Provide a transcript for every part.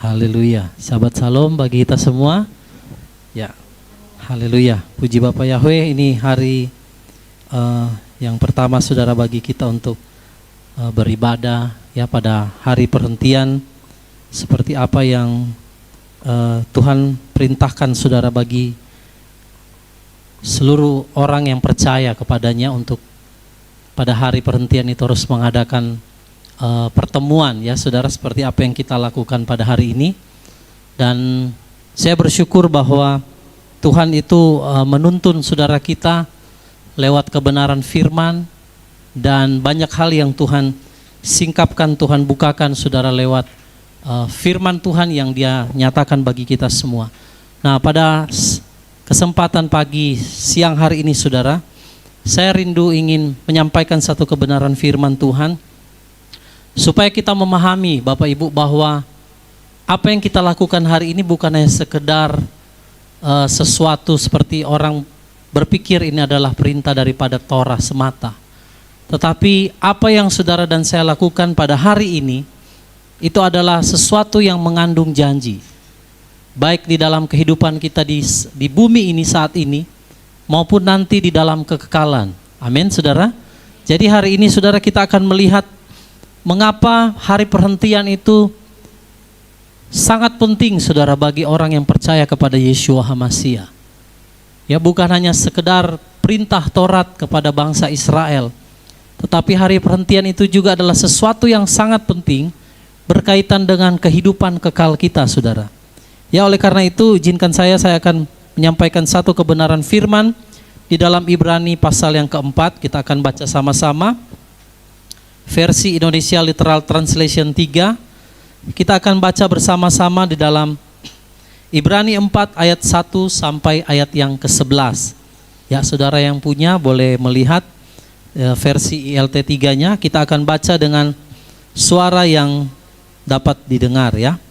Haleluya. Sahabat Salom bagi kita semua. Ya, haleluya. Puji Bapa Yahweh, ini hari yang pertama saudara bagi kita untuk beribadah ya pada hari perhentian, seperti apa yang Tuhan perintahkan saudara bagi seluruh orang yang percaya kepadanya untuk pada hari perhentian itu harus mengadakan pertemuan ya saudara, seperti apa yang kita lakukan pada hari ini. Dan saya bersyukur bahwa Tuhan itu menuntun saudara kita lewat kebenaran firman, dan banyak hal yang Tuhan singkapkan, Tuhan bukakan saudara lewat firman Tuhan yang Dia nyatakan bagi kita semua. Nah, pada kesempatan pagi siang hari ini saudara, saya rindu ingin menyampaikan satu kebenaran firman Tuhan supaya kita memahami Bapak Ibu bahwa apa yang kita lakukan hari ini bukan hanya sekedar sesuatu seperti orang berpikir ini adalah perintah daripada Torah semata. Tetapi apa yang saudara dan saya lakukan pada hari ini itu adalah sesuatu yang mengandung janji, baik di dalam kehidupan kita di bumi ini saat ini maupun nanti di dalam kekekalan. Amin saudara. Jadi hari ini saudara kita akan melihat mengapa hari perhentian itu sangat penting saudara bagi orang yang percaya kepada Yeshua HaMashiach. Ya, bukan hanya sekedar perintah Taurat kepada bangsa Israel, tetapi hari perhentian itu juga adalah sesuatu yang sangat penting berkaitan dengan kehidupan kekal kita saudara. Ya, oleh karena itu izinkan saya akan menyampaikan satu kebenaran firman di dalam Ibrani pasal yang keempat. Kita akan baca sama-sama versi Indonesia Literal Translation 3. Kita akan baca bersama-sama di dalam Ibrani 4 ayat 1 sampai ayat yang ke-11. Ya, saudara yang punya boleh melihat versi ILT 3-nya. Kita akan baca dengan suara yang dapat didengar ya.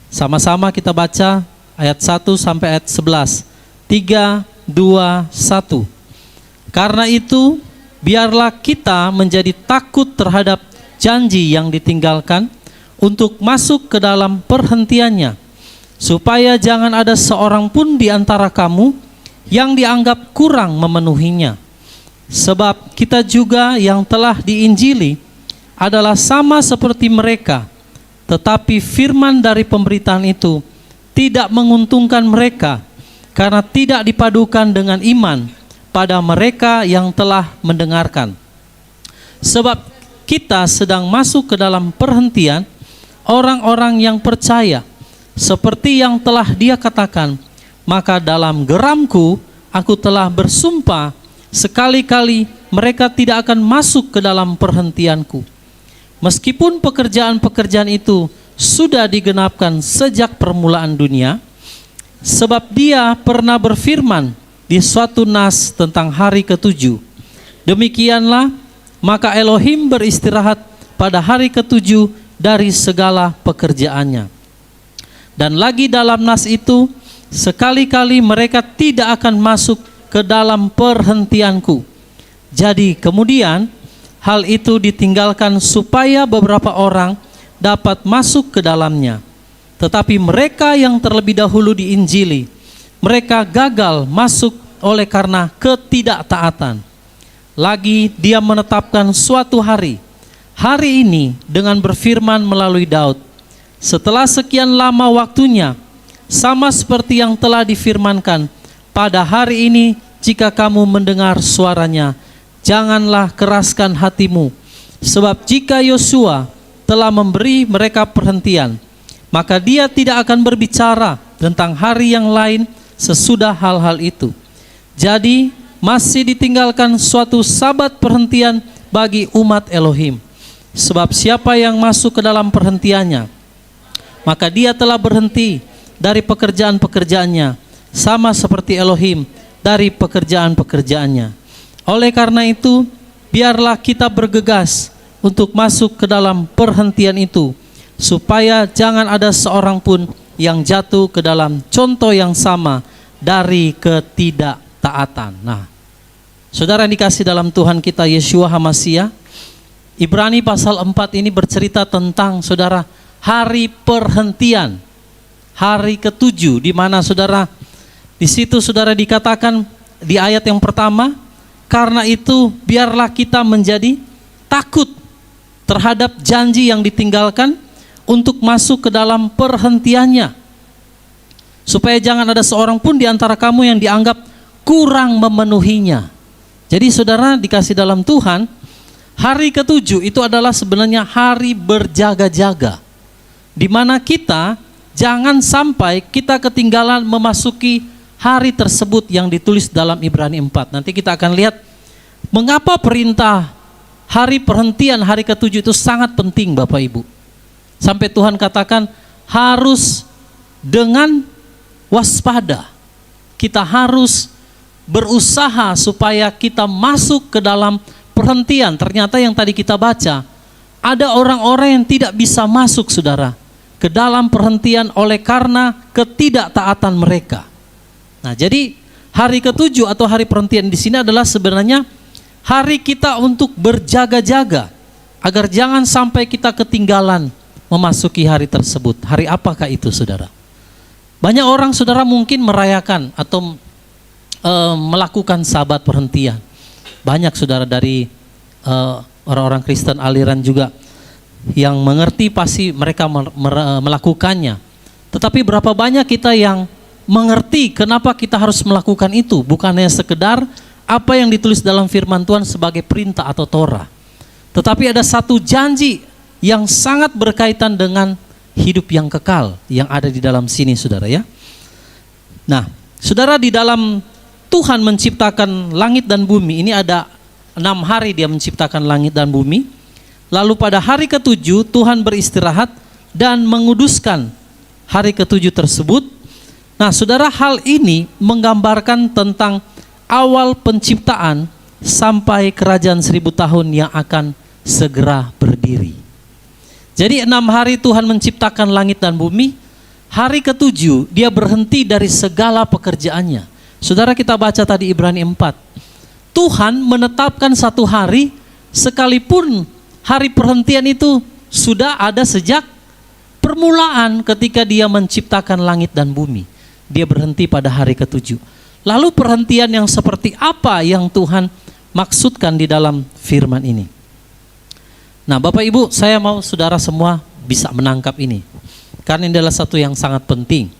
Sama-sama kita baca ayat 1 sampai ayat 11. 3, 2, 1. Karena itu biarlah kita menjadi takut terhadap janji yang ditinggalkan untuk masuk ke dalam perhentiannya, supaya jangan ada seorang pun di antara kamu yang dianggap kurang memenuhinya. Sebab kita juga yang telah diinjili adalah sama seperti mereka, tetapi firman dari pemberitaan itu tidak menguntungkan mereka, karena tidak dipadukan dengan iman pada mereka yang telah mendengarkan. Sebab kita sedang masuk ke dalam perhentian orang-orang yang percaya, seperti yang telah Dia katakan, maka dalam geramku aku telah bersumpah, sekali-kali mereka tidak akan masuk ke dalam perhentianku. Meskipun pekerjaan-pekerjaan itu sudah digenapkan sejak permulaan dunia, sebab Dia pernah berfirman di suatu nas tentang hari ke-7. Demikianlah, maka Elohim beristirahat pada hari ke-7 dari segala pekerjaannya. Dan lagi dalam nas itu, sekali-kali mereka tidak akan masuk ke dalam perhentianku. Jadi kemudian hal itu ditinggalkan supaya beberapa orang dapat masuk ke dalamnya. Tetapi mereka yang terlebih dahulu diinjili, mereka gagal masuk oleh karena ketidaktaatan. Lagi Dia menetapkan suatu hari ini dengan berfirman melalui Daud, setelah sekian lama waktunya, sama seperti yang telah difirmankan, pada hari ini jika kamu mendengar suaranya, janganlah keraskan hatimu. Sebab jika Yosua telah memberi mereka perhentian, maka Dia tidak akan berbicara tentang hari yang lain sesudah hal-hal itu. Jadi masih ditinggalkan suatu sabat perhentian bagi umat Elohim. Sebab siapa yang masuk ke dalam perhentiannya, maka dia telah berhenti dari pekerjaan-pekerjaannya, sama seperti Elohim dari pekerjaan-pekerjaannya. Oleh karena itu, biarlah kita bergegas untuk masuk ke dalam perhentian itu, supaya jangan ada seorang pun yang jatuh ke dalam contoh yang sama dari ketidaktaatan. Nah, saudara yang dikasih dalam Tuhan kita Yeshua HaMashiach, Ibrani pasal 4 ini bercerita tentang saudara hari perhentian, hari ketujuh, di mana saudara, di situ saudara dikatakan di ayat yang pertama, karena itu biarlah kita menjadi takut terhadap janji yang ditinggalkan untuk masuk ke dalam perhentiannya, supaya jangan ada seorang pun di antara kamu yang dianggap kurang memenuhinya. Jadi saudara dikasih dalam Tuhan, hari ketujuh itu adalah sebenarnya hari berjaga-jaga, di mana kita jangan sampai kita ketinggalan memasuki hari tersebut yang ditulis dalam Ibrani 4. Nanti kita akan lihat mengapa perintah hari perhentian hari ketujuh itu sangat penting Bapak Ibu. Sampai Tuhan katakan harus dengan waspada. Kita harus berusaha supaya kita masuk ke dalam perhentian. Ternyata yang tadi kita baca, ada orang-orang yang tidak bisa masuk saudara ke dalam perhentian oleh karena ketidaktaatan mereka. Nah, jadi hari ketujuh atau hari perhentian di sini adalah sebenarnya hari kita untuk berjaga-jaga agar jangan sampai kita ketinggalan memasuki hari tersebut. Hari apakah itu saudara? Banyak orang saudara mungkin merayakan atau melakukan sabat perhentian. Banyak saudara dari orang-orang Kristen aliran juga yang mengerti, pasti mereka melakukannya. Tetapi berapa banyak kita yang mengerti kenapa kita harus melakukan itu? Bukannya sekedar apa yang ditulis dalam firman Tuhan sebagai perintah atau Torah, tetapi ada satu janji yang sangat berkaitan dengan hidup yang kekal yang ada di dalam sini saudara ya. Nah saudara, di dalam Tuhan menciptakan langit dan bumi, ini ada 6 hari dia menciptakan langit dan bumi. Lalu pada hari ketujuh Tuhan beristirahat dan menguduskan hari ketujuh tersebut. Nah saudara, hal ini menggambarkan tentang awal penciptaan sampai kerajaan 1000 tahun yang akan segera berdiri. Jadi 6 hari Tuhan menciptakan langit dan bumi. Hari ketujuh dia berhenti dari segala pekerjaannya. Saudara, kita baca tadi Ibrani 4. Tuhan menetapkan satu hari, sekalipun hari perhentian itu sudah ada sejak permulaan ketika dia menciptakan langit dan bumi. Dia berhenti pada hari ketujuh. Lalu perhentian yang seperti apa yang Tuhan maksudkan di dalam firman ini? Nah Bapak Ibu, saya mau saudara semua bisa menangkap ini, karena ini adalah satu yang sangat penting.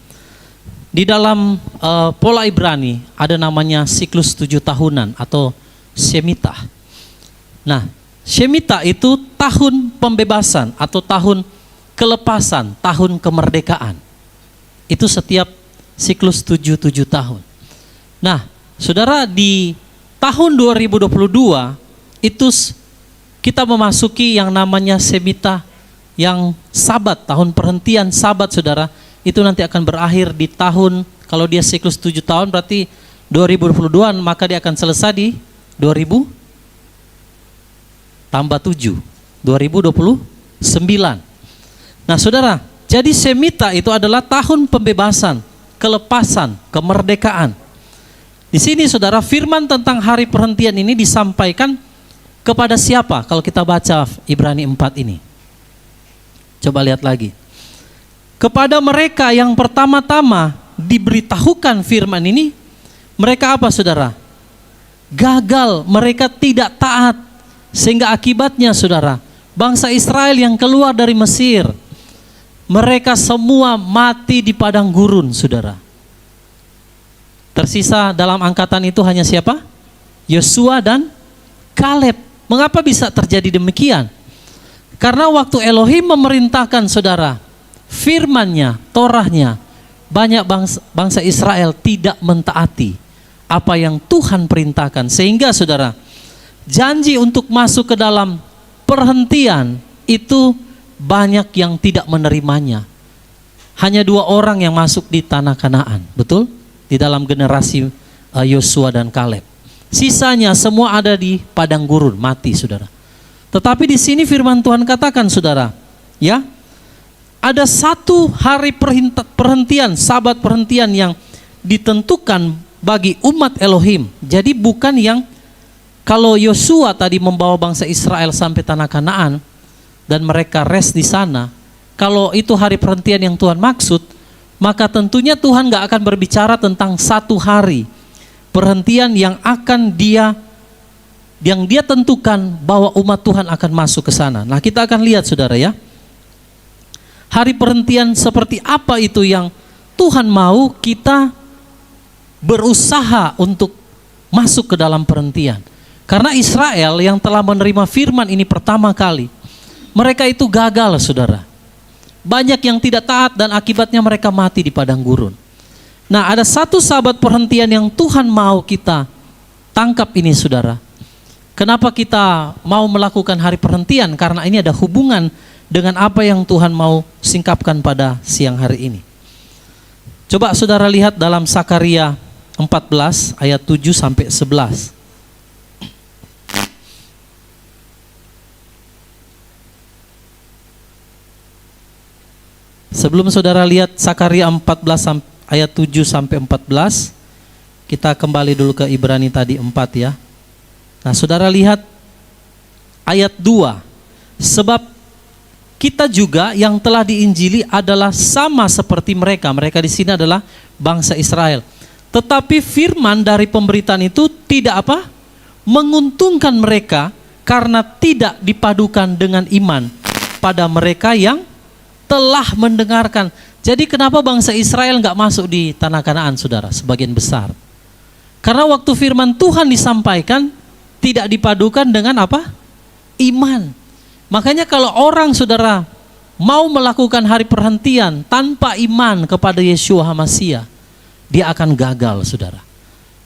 Di dalam pola Ibrani ada namanya siklus 7 tahunan atau Shemitah. Nah Shemitah itu tahun pembebasan atau tahun kelepasan, tahun kemerdekaan. Itu setiap siklus 7 tahun. Nah saudara, di tahun 2022 itu kita memasuki yang namanya Shemitah, yang sabat, tahun perhentian sabat saudara. Itu nanti akan berakhir di tahun, kalau dia siklus 7 tahun berarti 2022, maka dia akan selesai di 2000 tambah 7, 2029. Nah saudara, jadi Shemitah itu adalah tahun pembebasan, kelepasan, kemerdekaan. Di sini saudara, firman tentang hari perhentian ini disampaikan kepada siapa? Kalau kita baca Ibrani 4 ini, coba lihat lagi. Kepada mereka yang pertama-tama diberitahukan firman ini, mereka apa saudara? Gagal, mereka tidak taat. Sehingga akibatnya saudara, bangsa Israel yang keluar dari Mesir, mereka semua mati di padang gurun saudara. Tersisa dalam angkatan itu hanya siapa? Yosua dan Kaleb. Mengapa bisa terjadi demikian? Karena waktu Elohim memerintahkan saudara, firman-Nya, Torah-Nya, banyak bangsa Israel tidak mentaati apa yang Tuhan perintahkan. Sehingga saudara, janji untuk masuk ke dalam perhentian itu banyak yang tidak menerimanya. Hanya 2 orang yang masuk di tanah Kanaan, betul? Di dalam generasi Yosua dan Kaleb. Sisanya semua ada di padang gurun, mati saudara. Tetapi di sini firman Tuhan katakan saudara, ya, ada satu hari perhentian, sabat perhentian yang ditentukan bagi umat Elohim. Jadi bukan yang kalau Yosua tadi membawa bangsa Israel sampai tanah Kanaan dan mereka rest di sana, kalau itu hari perhentian yang Tuhan maksud, maka tentunya Tuhan gak akan berbicara tentang satu hari perhentian yang dia tentukan bahwa umat Tuhan akan masuk ke sana. Nah, kita akan lihat saudara ya, hari perhentian seperti apa itu yang Tuhan mau kita berusaha untuk masuk ke dalam perhentian. Karena Israel yang telah menerima firman ini pertama kali, mereka itu gagal saudara. Banyak yang tidak taat dan akibatnya mereka mati di padang gurun. Nah, ada satu sahabat perhentian yang Tuhan mau kita tangkap ini saudara. Kenapa kita mau melakukan hari perhentian? Karena ini ada hubungan dengan apa yang Tuhan mau singkapkan pada siang hari ini. Coba saudara lihat dalam Sakaria 14 ayat 7 sampai 11. Sebelum saudara lihat Sakaria 14 ayat 7 sampai 14, kita kembali dulu ke Ibrani tadi 4 ya. Nah, saudara lihat ayat 2. Sebab kita juga yang telah diinjili adalah sama seperti mereka. Mereka di sini adalah bangsa Israel. Tetapi firman dari pemberitaan itu tidak apa? Menguntungkan mereka karena tidak dipadukan dengan iman pada mereka yang telah mendengarkan. Jadi kenapa bangsa Israel nggak masuk di tanah Kanaan saudara? Sebagian besar. Karena waktu firman Tuhan disampaikan tidak dipadukan dengan apa? Iman. Makanya kalau orang saudara mau melakukan hari perhentian tanpa iman kepada Yeshua HaMashiach, dia akan gagal saudara.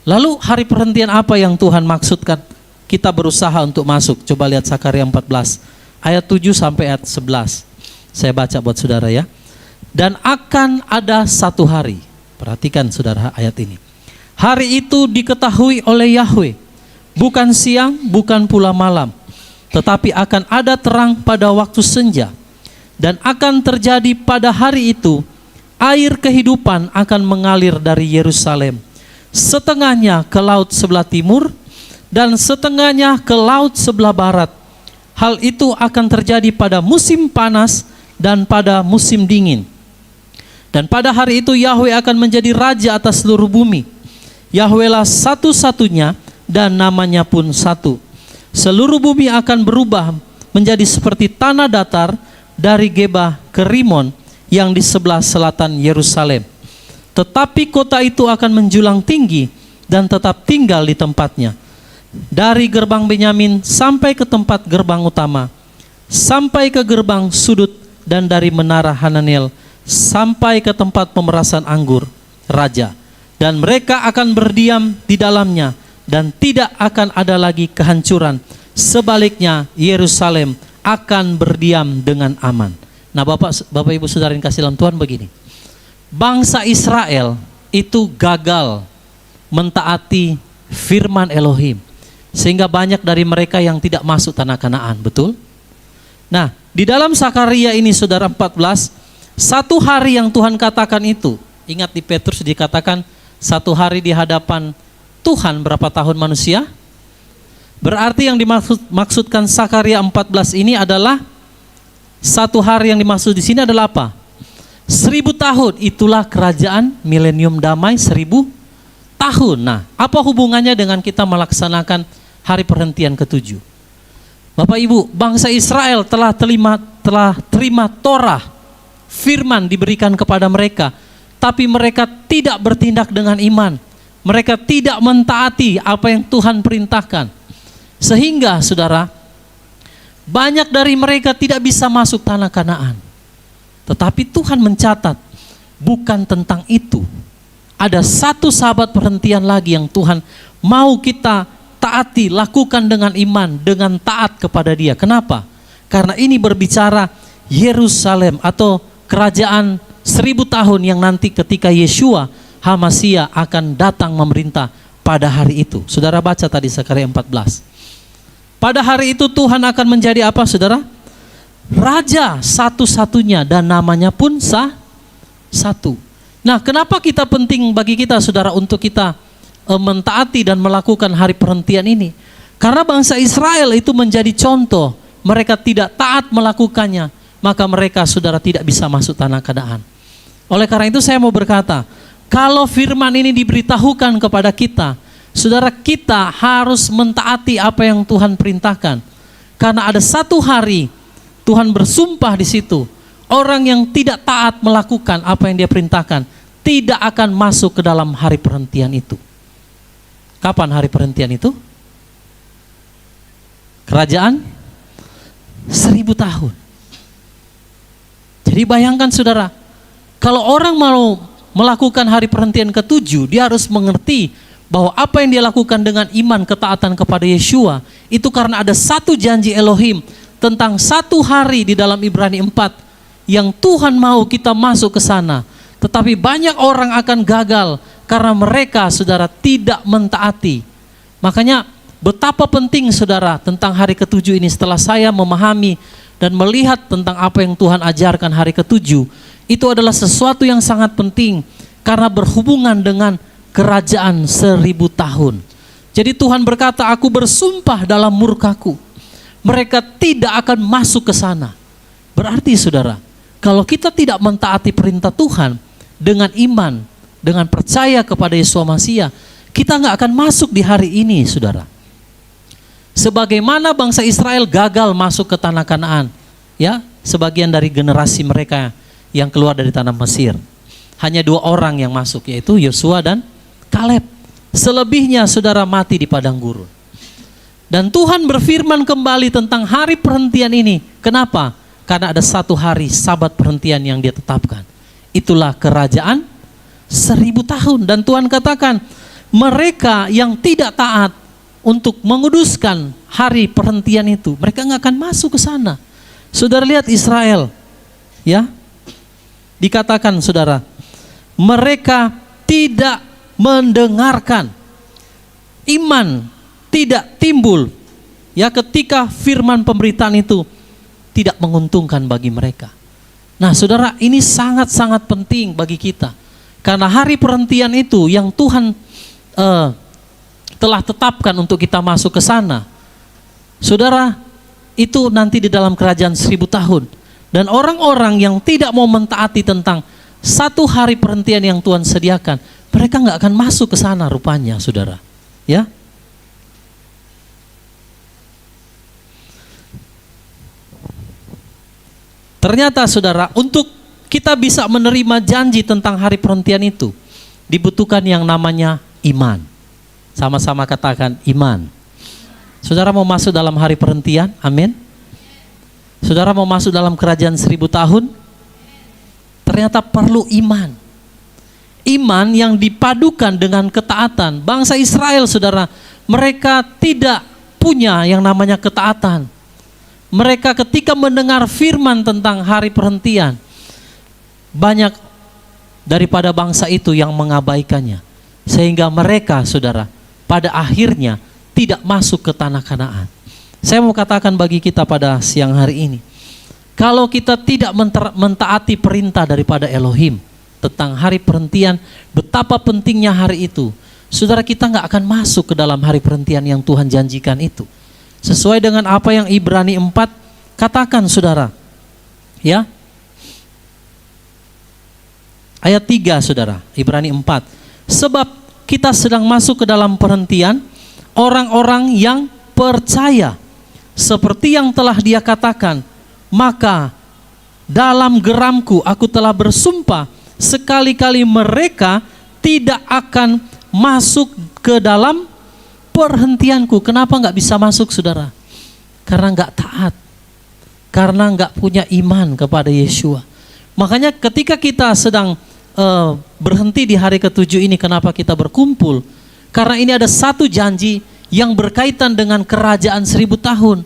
Lalu hari perhentian apa yang Tuhan maksudkan kita berusaha untuk masuk? Coba lihat Sakaria 14 ayat 7 sampai ayat 11. Saya baca buat saudara ya. Dan akan ada satu hari, perhatikan saudara ayat ini. Hari itu diketahui oleh Yahweh, bukan siang, bukan pula malam, tetapi akan ada terang pada waktu senja. Dan akan terjadi pada hari itu, air kehidupan akan mengalir dari Yerusalem, setengahnya ke laut sebelah timur, dan setengahnya ke laut sebelah barat. Hal itu akan terjadi pada musim panas dan pada musim dingin. Dan pada hari itu Yahweh akan menjadi raja atas seluruh bumi. Yahwehlah satu-satunya dan namanya pun satu. Seluruh bumi akan berubah menjadi seperti tanah datar dari Geba ke Rimon yang di sebelah selatan Yerusalem. Tetapi kota itu akan menjulang tinggi dan tetap tinggal di tempatnya. Dari gerbang Benyamin sampai ke tempat gerbang utama, sampai ke gerbang sudut, dan dari menara Hananel sampai ke tempat pemerasan anggur raja. Dan mereka akan berdiam di dalamnya dan tidak akan ada lagi kehancuran. Sebaliknya Yerusalem akan berdiam dengan aman. Nah Bapak Ibu Saudara yang kasih dalam Tuhan, begini. Bangsa Israel itu gagal mentaati firman Elohim, sehingga banyak dari mereka yang tidak masuk tanah Kanaan, betul? Nah, di dalam Sakaria ini saudara 14, satu hari yang Tuhan katakan itu, ingat di Petrus dikatakan satu hari di hadapan Tuhan berapa tahun manusia? Berarti yang dimaksudkan Sakaria 14 ini adalah satu hari yang dimaksud di sini adalah apa? 1000 tahun, itulah kerajaan milenium damai 1000 tahun. Nah, apa hubungannya dengan kita melaksanakan hari perhentian ke-7? Bapak Ibu, bangsa Israel telah terima Torah, firman diberikan kepada mereka, tapi mereka tidak bertindak dengan iman. Mereka tidak mentaati apa yang Tuhan perintahkan. Sehingga saudara, banyak dari mereka tidak bisa masuk tanah Kanaan. Tetapi Tuhan mencatat, bukan tentang itu. Ada satu sahabat perhentian lagi yang Tuhan mau kita taati, lakukan dengan iman, dengan taat kepada Dia. Kenapa? Karena ini berbicara Yerusalem atau kerajaan 1000 tahun yang nanti ketika Yeshua HaMashiach akan datang memerintah pada hari itu. Saudara baca tadi Sakaria 14. Pada hari itu Tuhan akan menjadi apa saudara? Raja satu-satunya dan namanya pun satu. Nah, kenapa kita penting bagi kita saudara untuk kita mentaati dan melakukan hari perhentian ini? Karena bangsa Israel itu menjadi contoh. Mereka tidak taat melakukannya. maka mereka saudara tidak bisa masuk tanah Kanaan. Oleh karena itu saya mau berkata, kalau firman ini diberitahukan kepada kita, saudara, kita harus mentaati apa yang Tuhan perintahkan. Karena ada satu hari Tuhan bersumpah di situ, orang yang tidak taat melakukan apa yang dia perintahkan tidak akan masuk ke dalam hari perhentian itu. Kapan hari perhentian itu? Kerajaan 1000 tahun. Jadi bayangkan saudara, kalau orang mau melakukan hari perhentian ke-7, dia harus mengerti bahwa apa yang dia lakukan dengan iman ketaatan kepada Yeshua, itu karena ada satu janji Elohim tentang satu hari di dalam Ibrani 4 yang Tuhan mau kita masuk ke sana. Tetapi banyak orang akan gagal karena mereka, saudara, tidak mentaati. Makanya betapa penting, saudara, tentang hari ke-7 ini. Setelah saya memahami dan melihat tentang apa yang Tuhan ajarkan hari ke-7, itu adalah sesuatu yang sangat penting karena berhubungan dengan kerajaan 1000 tahun. Jadi Tuhan berkata, aku bersumpah dalam murkaku, mereka tidak akan masuk ke sana. Berarti saudara, kalau kita tidak mentaati perintah Tuhan dengan iman, dengan percaya kepada Yeshua Mashiach, kita nggak akan masuk di hari ini, saudara. Sebagaimana bangsa Israel gagal masuk ke tanah Kanaan, ya, sebagian dari generasi mereka yang keluar dari tanah Mesir, hanya 2 orang yang masuk, yaitu Yosua dan Kaleb. Selebihnya saudara mati di padang gurun. Dan Tuhan berfirman kembali tentang hari perhentian ini. Kenapa? Karena ada satu hari sabat perhentian yang dia tetapkan. Itulah kerajaan 1000 tahun. Dan Tuhan katakan, mereka yang tidak taat untuk menguduskan hari perhentian itu, mereka nggak akan masuk ke sana. Saudara lihat Israel, ya, dikatakan saudara, mereka tidak mendengarkan, iman tidak timbul, ya, ketika firman pemberitaan itu tidak menguntungkan bagi mereka. Nah saudara, ini sangat-sangat penting bagi kita, karena hari perhentian itu yang Tuhan telah tetapkan untuk kita masuk ke sana, saudara, itu nanti di dalam kerajaan 1000 tahun. Dan orang-orang yang tidak mau mentaati tentang satu hari perhentian yang Tuhan sediakan, mereka nggak akan masuk ke sana rupanya, saudara. Ya. Ternyata saudara, untuk kita bisa menerima janji tentang hari perhentian itu, dibutuhkan yang namanya iman. Sama-sama katakan iman. Saudara mau masuk dalam hari perhentian? Amin. Saudara mau masuk dalam kerajaan 1000 tahun? Ternyata perlu iman. Iman yang dipadukan dengan ketaatan. Bangsa Israel, saudara, mereka tidak punya yang namanya ketaatan. Mereka ketika mendengar firman tentang hari perhentian, banyak daripada bangsa itu yang mengabaikannya. Sehingga mereka, saudara, pada akhirnya tidak masuk ke tanah Kanaan. Saya mau katakan bagi kita pada siang hari ini, kalau kita tidak mentaati perintah daripada Elohim tentang hari perhentian, betapa pentingnya hari itu, saudara, kita nggak akan masuk ke dalam hari perhentian yang Tuhan janjikan itu. Sesuai dengan apa yang Ibrani 4 katakan, saudara. Ya. Ayat 3, saudara, Ibrani 4. Sebab kita sedang masuk ke dalam perhentian orang-orang yang percaya. Seperti yang telah dia katakan, maka dalam geramku aku telah bersumpah, sekali-kali mereka tidak akan masuk ke dalam perhentianku. Kenapa nggak bisa masuk, saudara? Karena nggak taat, karena nggak punya iman kepada Yeshua. Makanya ketika kita sedang berhenti di hari ke-7 ini, kenapa kita berkumpul? Karena ini ada satu janji yang berkaitan dengan kerajaan 1000 tahun.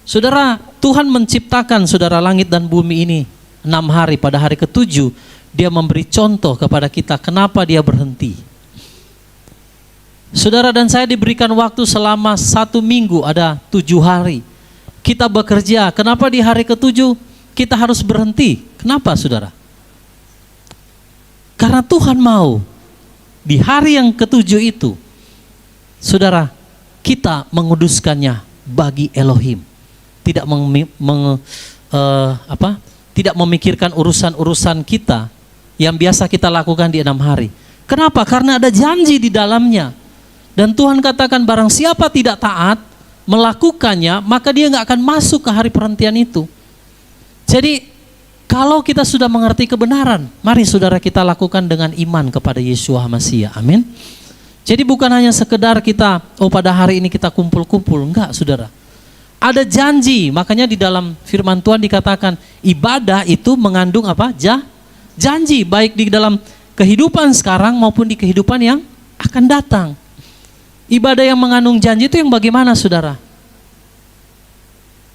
Saudara, Tuhan menciptakan, saudara, langit dan bumi ini 6 hari. Pada hari ke-7 dia memberi contoh kepada kita kenapa dia berhenti. Saudara dan saya diberikan waktu selama 1 minggu, ada 7 hari. Kita bekerja, kenapa di hari ke-7 kita harus berhenti? Kenapa, saudara? Karena Tuhan mau di hari yang ke-7 itu, saudara, kita menguduskannya bagi Elohim. Tidak tidak memikirkan urusan-urusan kita yang biasa kita lakukan di 6 hari. Kenapa? Karena ada janji di dalamnya. Dan Tuhan katakan barang siapa tidak taat melakukannya, maka dia nggak akan masuk ke hari perhentian itu. Jadi kalau kita sudah mengerti kebenaran, mari saudara kita lakukan dengan iman kepada Yeshua Masiah. Amin. Jadi bukan hanya sekedar kita, pada hari ini kita kumpul-kumpul. Enggak, saudara. Ada janji, makanya di dalam firman Tuhan dikatakan ibadah itu mengandung apa? Janji, baik di dalam kehidupan sekarang maupun di kehidupan yang akan datang. Ibadah yang mengandung janji itu yang bagaimana, saudara?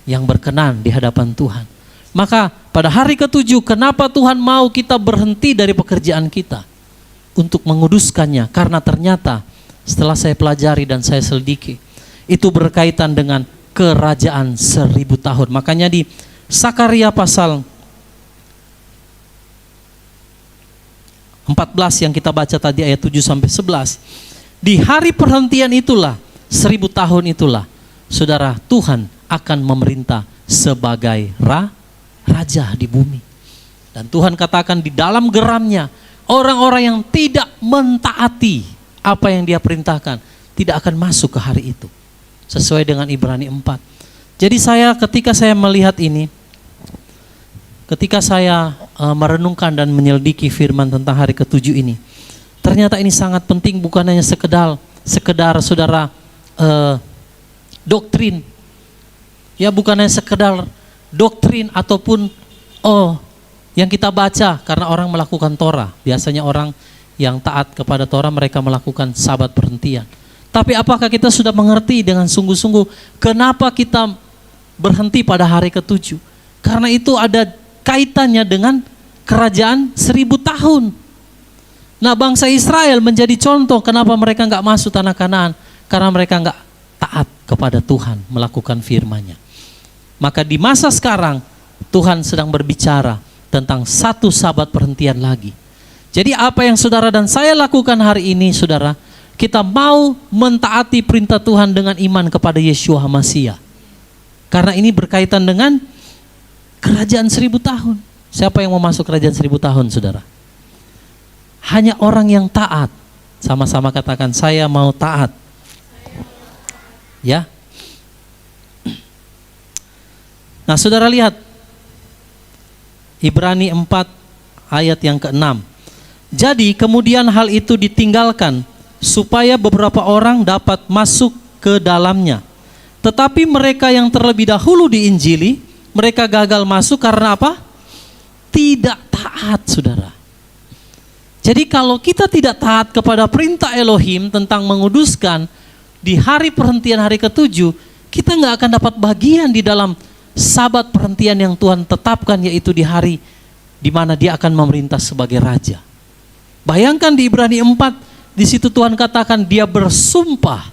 Yang berkenan di hadapan Tuhan. Maka pada hari ke-7, kenapa Tuhan mau kita berhenti dari pekerjaan kita untuk menguduskannya? Karena ternyata setelah saya pelajari dan saya selidiki, itu berkaitan dengan kerajaan 1000 tahun. Makanya di Sakaria pasal 14 yang kita baca tadi ayat 7-11, di hari perhentian itulah, 1000 tahun itulah, saudara, Tuhan akan memerintah sebagai raja di bumi. Dan Tuhan katakan di dalam geramnya, orang-orang yang tidak mentaati apa yang dia perintahkan tidak akan masuk ke hari itu. Sesuai dengan Ibrani 4. Jadi ketika saya melihat ini, ketika saya merenungkan dan menyelidiki firman tentang hari ke-7 ini, ternyata ini sangat penting, bukan hanya sekedar saudara doktrin. Ya, bukan hanya sekedar doktrin ataupun yang kita baca karena orang melakukan Torah. Biasanya orang yang taat kepada Torah mereka melakukan sabat perhentian. Tapi apakah kita sudah mengerti dengan sungguh-sungguh kenapa kita berhenti pada hari ke-7? Karena itu ada kaitannya dengan kerajaan 1000 tahun. Nah, bangsa Israel menjadi contoh kenapa mereka nggak masuk tanah Kanaan. Karena mereka nggak taat kepada Tuhan melakukan firman-Nya. Maka di masa sekarang Tuhan sedang berbicara tentang satu sabat perhentian lagi. Jadi apa yang saudara dan saya lakukan hari ini, saudara, kita mau mentaati perintah Tuhan dengan iman kepada Yeshua Masiah. Karena ini berkaitan dengan kerajaan 1000 tahun. Siapa yang mau masuk kerajaan 1000 tahun, saudara? Hanya orang yang taat. Sama-sama katakan, saya mau taat. Ya. Nah, saudara lihat Ibrani 4 ayat yang ke-6. Jadi kemudian hal itu ditinggalkan supaya beberapa orang dapat masuk ke dalamnya. Tetapi mereka yang terlebih dahulu diinjili, mereka gagal masuk karena apa? Tidak taat, saudara. Jadi kalau kita tidak taat kepada perintah Elohim tentang menguduskan di hari perhentian hari ke-7, kita nggak akan dapat bagian di dalam sabat perhentian yang Tuhan tetapkan, yaitu di hari di mana Dia akan memerintah sebagai raja. Bayangkan di Ibrani 4, di situ Tuhan katakan Dia bersumpah.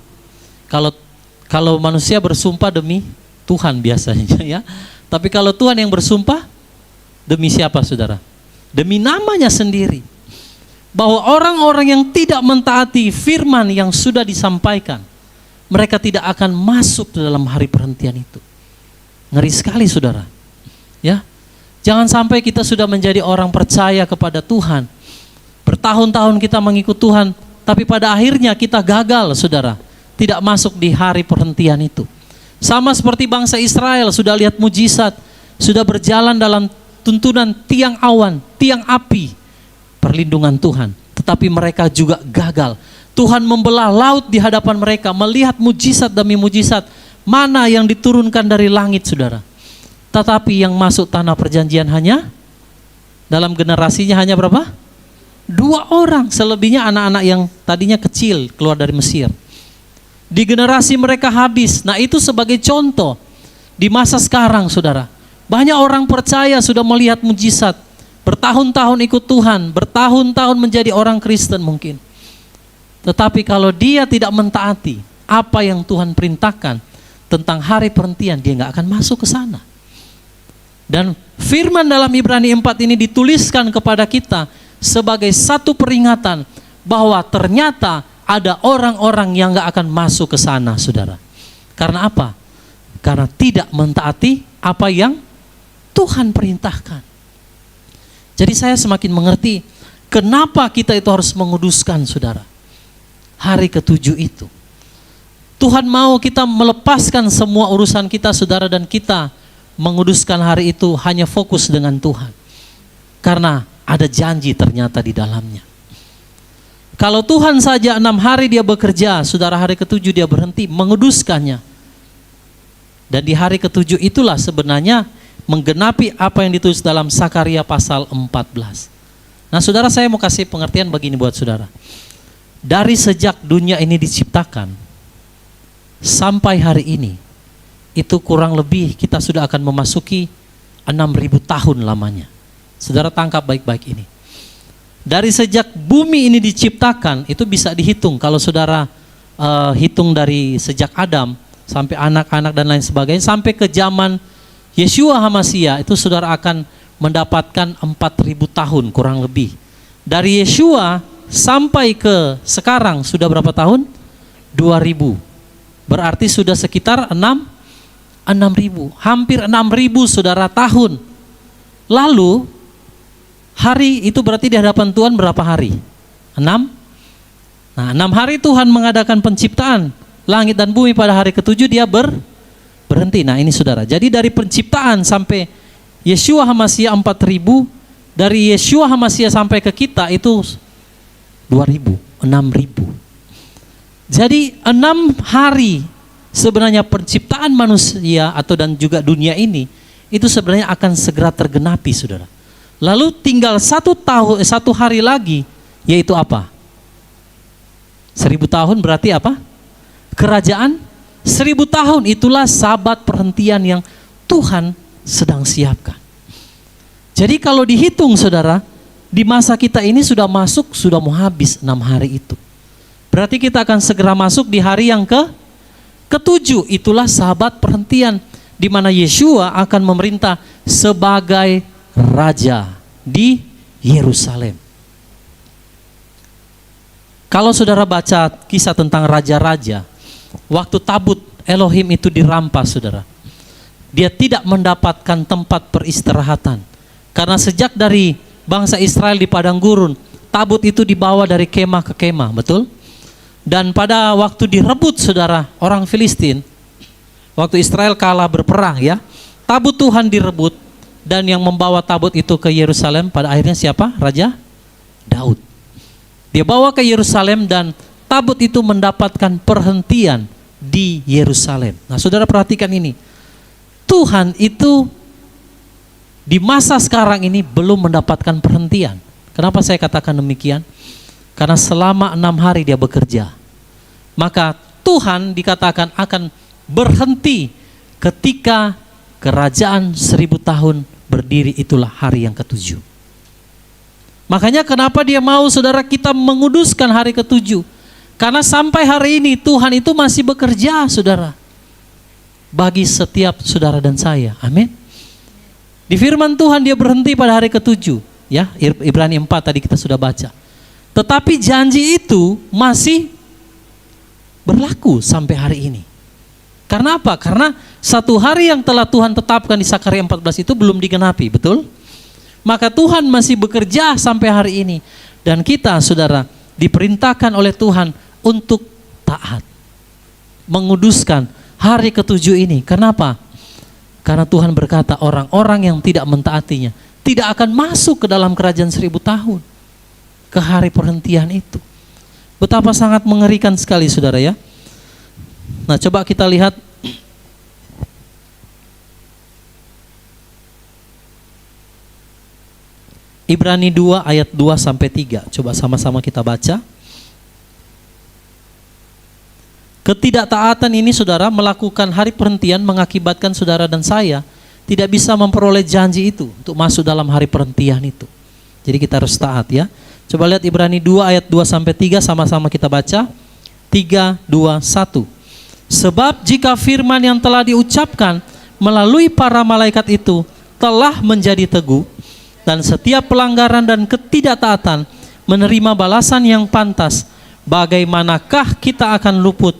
Kalau manusia bersumpah demi Tuhan biasanya ya. Tapi kalau Tuhan yang bersumpah demi siapa, saudara? Demi namanya sendiri. Bahwa orang-orang yang tidak mentaati firman yang sudah disampaikan, mereka tidak akan masuk ke dalam hari perhentian itu. Ngeri sekali, saudara. Ya, jangan sampai kita sudah menjadi orang percaya kepada Tuhan. Bertahun-tahun kita mengikut Tuhan, tapi pada akhirnya kita gagal, saudara. Tidak masuk di hari perhentian itu. Sama seperti bangsa Israel, sudah lihat mujizat, sudah berjalan dalam tuntunan tiang awan, tiang api, perlindungan Tuhan. Tetapi mereka juga gagal. Tuhan membelah laut di hadapan mereka, melihat mujizat demi mujizat. Mana yang diturunkan dari langit, saudara. Tetapi yang masuk tanah perjanjian hanya, dalam generasinya hanya berapa? 2 orang, selebihnya anak-anak yang tadinya kecil keluar dari Mesir. Di generasi mereka habis. Nah, itu sebagai contoh. Di masa sekarang, saudara, banyak orang percaya sudah melihat mujizat, bertahun-tahun ikut Tuhan, bertahun-tahun menjadi orang Kristen mungkin. Tetapi kalau dia tidak mentaati apa yang Tuhan perintahkan tentang hari perhentian, dia nggak akan masuk ke sana. Dan firman dalam Ibrani 4 ini dituliskan kepada kita sebagai satu peringatan bahwa ternyata ada orang-orang yang nggak akan masuk ke sana, saudara. Karena apa? Karena tidak mentaati apa yang Tuhan perintahkan. Jadi saya semakin mengerti kenapa kita itu harus menguduskan, saudara, hari ke-7 itu. Tuhan mau kita melepaskan semua urusan kita, saudara, dan kita menguduskan hari itu hanya fokus dengan Tuhan. Karena ada janji ternyata di dalamnya. Kalau Tuhan saja 6 hari dia bekerja, saudara, hari ke-7 dia berhenti menguduskannya. Dan di hari ke-7 itulah sebenarnya menggenapi apa yang ditulis dalam Sakaria pasal 14. Nah, saudara, saya mau kasih pengertian begini buat saudara. Dari sejak dunia ini diciptakan sampai hari ini, itu kurang lebih kita sudah akan memasuki 6.000 tahun lamanya. Saudara tangkap baik-baik ini. Dari sejak bumi ini diciptakan, itu bisa dihitung. Kalau saudara hitung dari sejak Adam sampai anak-anak dan lain sebagainya, sampai ke zaman Yeshua HaMashiach, itu saudara akan mendapatkan 4.000 tahun kurang lebih. Dari Yeshua sampai ke sekarang sudah berapa tahun? 2.000. Berarti sudah sekitar 6.000. Hampir 6.000 saudara tahun. Lalu hari itu berarti di hadapan Tuhan berapa hari? 6? Nah, 6 hari Tuhan mengadakan penciptaan langit dan bumi, pada hari ke-7 dia berhenti. Nah, ini saudara. Jadi dari penciptaan sampai Yeshua HaMashiach 4.000, dari Yeshua HaMashiach sampai ke kita itu 2.000, 6.000. Jadi 6 hari sebenarnya penciptaan manusia atau dan juga dunia ini itu sebenarnya akan segera tergenapi, saudara. Lalu tinggal 1 hari lagi, yaitu apa? 1.000 tahun berarti apa? Kerajaan 1.000 tahun, itulah sabat perhentian yang Tuhan sedang siapkan. Jadi kalau dihitung, saudara, di masa kita ini sudah mau habis 6 hari itu. Berarti kita akan segera masuk di hari yang ke-7. Itulah sahabat perhentian, di mana Yeshua akan memerintah sebagai raja di Yerusalem. Kalau saudara baca kisah tentang raja-raja, waktu tabut Elohim itu dirampas, saudara, dia tidak mendapatkan tempat peristirahatan. Karena sejak dari bangsa Israel di padang gurun, tabut itu dibawa dari kemah ke kemah, betul? Dan pada waktu direbut, saudara, orang Filistin, waktu Israel kalah berperang, ya, tabut Tuhan direbut, dan yang membawa tabut itu ke Yerusalem pada akhirnya siapa? Raja Daud. Dia bawa ke Yerusalem dan tabut itu mendapatkan perhentian di Yerusalem. Nah, saudara perhatikan ini. Tuhan itu di masa sekarang ini belum mendapatkan perhentian. Kenapa saya katakan demikian? Karena selama 6 hari dia bekerja. Maka Tuhan dikatakan akan berhenti ketika kerajaan 1.000 tahun berdiri, itulah hari yang ke-7. Makanya kenapa dia mau, saudara, kita menguduskan hari ke-7? Karena sampai hari ini Tuhan itu masih bekerja, saudara, bagi setiap saudara dan saya. Amin. Di firman Tuhan dia berhenti pada hari ke-7, ya, Ibrani 4 tadi kita sudah baca. Tetapi janji itu masih berlaku sampai hari ini. Karena apa? Karena 1 hari yang telah Tuhan tetapkan di Sakaria 14 itu belum digenapi, betul? Maka Tuhan masih bekerja sampai hari ini. Dan kita, saudara, diperintahkan oleh Tuhan untuk taat, menguduskan hari ke-7 ini. Kenapa? Karena Tuhan berkata orang-orang yang tidak mentaatinya tidak akan masuk ke dalam kerajaan 1.000 tahun, ke hari perhentian itu. Betapa sangat mengerikan sekali, saudara, ya. Nah, coba kita lihat Ibrani 2 ayat 2 sampai 3. Coba sama-sama kita baca. Ketidaktaatan ini, saudara, melakukan hari perhentian mengakibatkan saudara dan saya tidak bisa memperoleh janji itu untuk masuk dalam hari perhentian itu. Jadi kita harus taat, ya. Coba lihat Ibrani 2 ayat 2 sampai 3, sama-sama kita baca. 3, 2, 1. Sebab jika firman yang telah diucapkan melalui para malaikat itu telah menjadi teguh, dan setiap pelanggaran dan ketidaktaatan menerima balasan yang pantas, bagaimanakah kita akan luput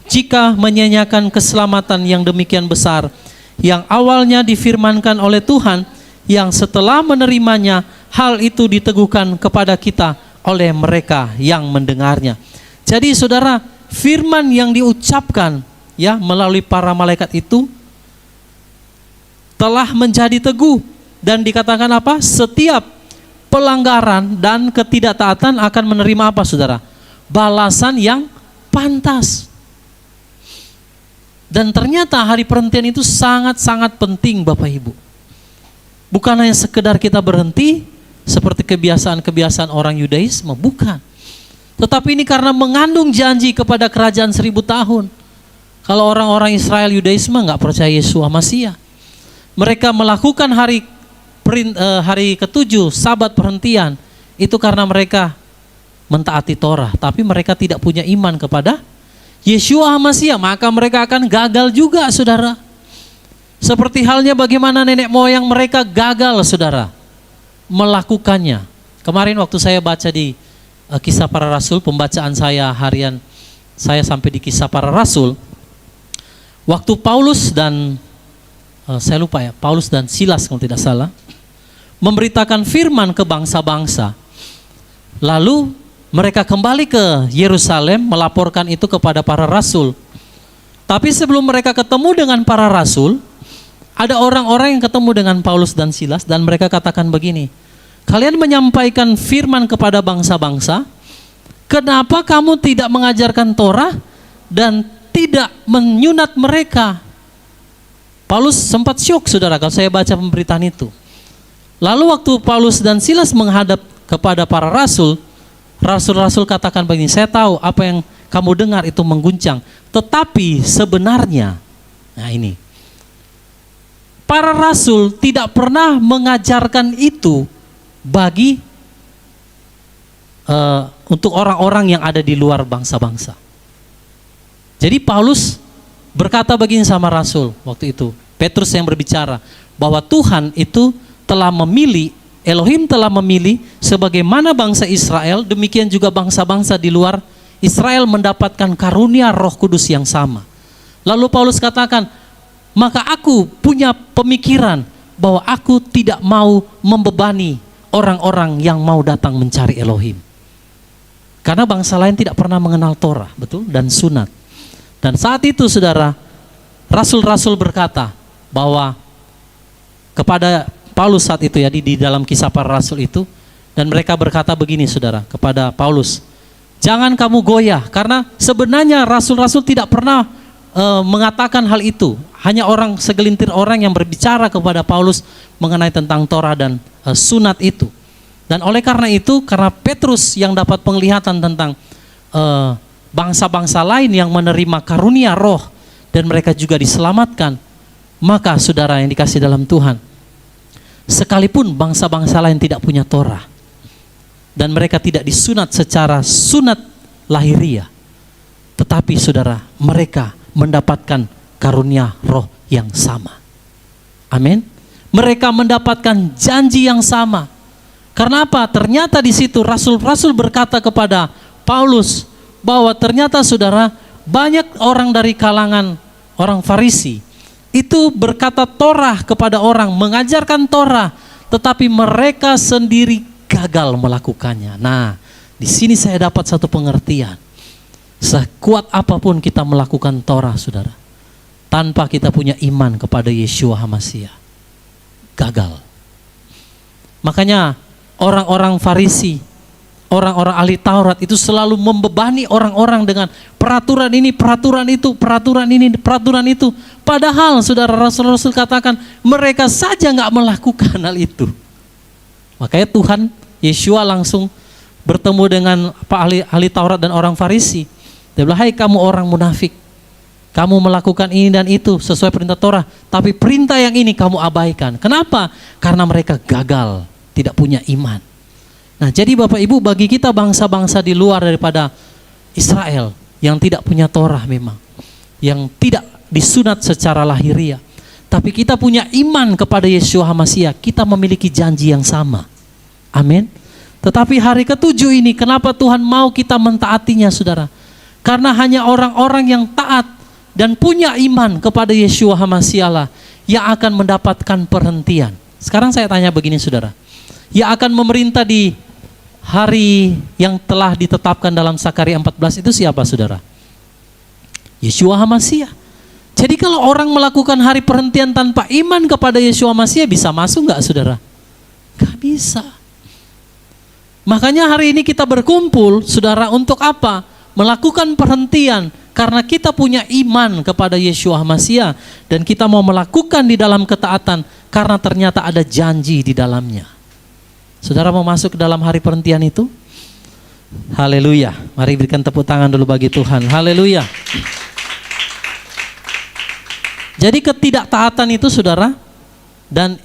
jika menyanyiakan keselamatan yang demikian besar yang awalnya difirmankan oleh Tuhan, yang setelah menerimanya hal itu diteguhkan kepada kita oleh mereka yang mendengarnya. Jadi saudara, firman yang diucapkan ya melalui para malaikat itu telah menjadi teguh, dan dikatakan apa? Setiap pelanggaran dan ketidaktaatan akan menerima apa saudara? Balasan yang pantas. Dan ternyata hari perhentian itu sangat-sangat penting Bapak Ibu. Bukan hanya sekedar kita berhenti seperti kebiasaan-kebiasaan orang Yudaisme, bukan. Tetapi ini karena mengandung janji kepada kerajaan 1000 tahun. Kalau orang-orang Israel Yudaisme nggak percaya Yeshua Masiah, mereka melakukan hari ke-7 Sabat perhentian itu karena mereka mentaati Torah, tapi mereka tidak punya iman kepada Yeshua Masiah, maka mereka akan gagal juga saudara. Seperti halnya bagaimana nenek moyang mereka gagal saudara melakukannya. Kemarin waktu saya baca di Kisah Para Rasul, pembacaan saya harian saya sampai di Kisah Para Rasul, waktu Paulus dan saya lupa ya, Paulus dan Silas kalau tidak salah, memberitakan firman ke bangsa-bangsa. Lalu mereka kembali ke Yerusalem melaporkan itu kepada para rasul. Tapi sebelum mereka ketemu dengan para rasul, ada orang-orang yang ketemu dengan Paulus dan Silas dan mereka katakan begini, kalian menyampaikan firman kepada bangsa-bangsa, kenapa kamu tidak mengajarkan Torah dan tidak menyunat mereka? Paulus sempat syok saudara kalau saya baca pemberitaan itu. Lalu waktu Paulus dan Silas menghadap kepada para rasul, rasul-rasul katakan begini, saya tahu apa yang kamu dengar itu mengguncang, tetapi sebenarnya, nah ini, para rasul tidak pernah mengajarkan itu bagi untuk orang-orang yang ada di luar bangsa-bangsa. Jadi Paulus berkata begini sama rasul waktu itu, Petrus yang berbicara, bahwa Tuhan itu telah memilih, Elohim telah memilih sebagaimana bangsa Israel, demikian juga bangsa-bangsa di luar Israel mendapatkan karunia Roh Kudus yang sama. Lalu Paulus katakan, maka aku punya pemikiran bahwa aku tidak mau membebani orang-orang yang mau datang mencari Elohim. Karena bangsa lain tidak pernah mengenal Torah, betul, dan sunat. Dan saat itu saudara, rasul-rasul berkata bahwa kepada Paulus saat itu ya, di dalam Kisah Para Rasul itu, dan mereka berkata begini saudara kepada Paulus, jangan kamu goyah, karena sebenarnya rasul-rasul tidak pernah mengatakan hal itu. Hanya segelintir orang yang berbicara kepada Paulus mengenai tentang Torah dan sunat itu. Dan oleh karena itu, karena Petrus yang dapat penglihatan tentang bangsa-bangsa lain yang menerima karunia roh dan mereka juga diselamatkan, maka saudara yang dikasih dalam Tuhan, sekalipun bangsa-bangsa lain tidak punya Torah dan mereka tidak disunat secara sunat lahiriah, tetapi saudara, mereka mendapatkan karunia roh yang sama. Amin. Mereka mendapatkan janji yang sama. Karena apa? Ternyata di situ rasul-rasul berkata kepada Paulus bahwa ternyata saudara, banyak orang dari kalangan orang Farisi itu berkata Torah kepada orang, mengajarkan Torah, tetapi mereka sendiri gagal melakukannya. Nah, di sini saya dapat satu pengertian. Sekuat apapun kita melakukan Torah, saudara, tanpa kita punya iman kepada Yeshua HaMashiach, gagal. Makanya orang-orang Farisi, orang-orang ahli Taurat itu selalu membebani orang-orang dengan peraturan ini, peraturan itu, peraturan ini, peraturan itu. Padahal saudara, rasul-rasul katakan mereka saja nggak melakukan hal itu. Makanya Tuhan Yeshua langsung bertemu dengan ahli Taurat dan orang Farisi. Dia bilang, hai kamu orang munafik, kamu melakukan ini dan itu sesuai perintah Torah, tapi perintah yang ini kamu abaikan. Kenapa? Karena mereka gagal, tidak punya iman. Nah, jadi Bapak Ibu, bagi kita bangsa-bangsa di luar daripada Israel yang tidak punya Torah memang, yang tidak disunat secara lahiriah, tapi kita punya iman kepada Yeshua HaMashiach, kita memiliki janji yang sama. Amin. Tetapi hari ke-7 ini, kenapa Tuhan mau kita mentaatinya, saudara? Karena hanya orang-orang yang taat dan punya iman kepada Yeshua HaMashiach lah yang akan mendapatkan perhentian. Sekarang saya tanya begini saudara, yang akan memerintah di hari yang telah ditetapkan dalam Sakaria 14 itu siapa saudara? Yeshua HaMasiah. Jadi kalau orang melakukan hari perhentian tanpa iman kepada Yeshua HaMasiah, bisa masuk nggak saudara? Nggak bisa. Makanya hari ini kita berkumpul saudara untuk apa? Melakukan perhentian karena kita punya iman kepada Yeshua HaMasiah dan kita mau melakukan di dalam ketaatan karena ternyata ada janji di dalamnya. Saudara mau masuk ke dalam hari perhentian itu? Haleluya. Mari berikan tepuk tangan dulu bagi Tuhan. Haleluya. Jadi ketidaktaatan itu saudara dan